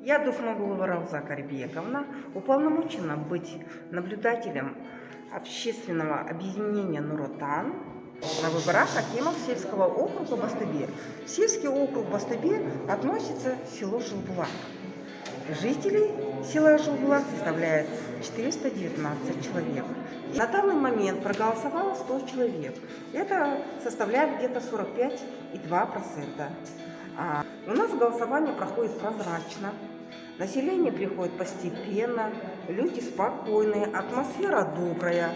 Я Дусмагулова Рауза Карибековна уполномочена быть наблюдателем общественного объединения «Нур-Отан» на выборах акимов сельского округа Бастыбе. В сельский округ Бастыбе относится село Жылбулак. Жителей села Жылбулак составляет 419 человек. На данный момент проголосовало 100 человек. Это составляет где-то 45,2%. У нас голосование проходит прозрачно. Население приходит постепенно, люди спокойные, атмосфера добрая.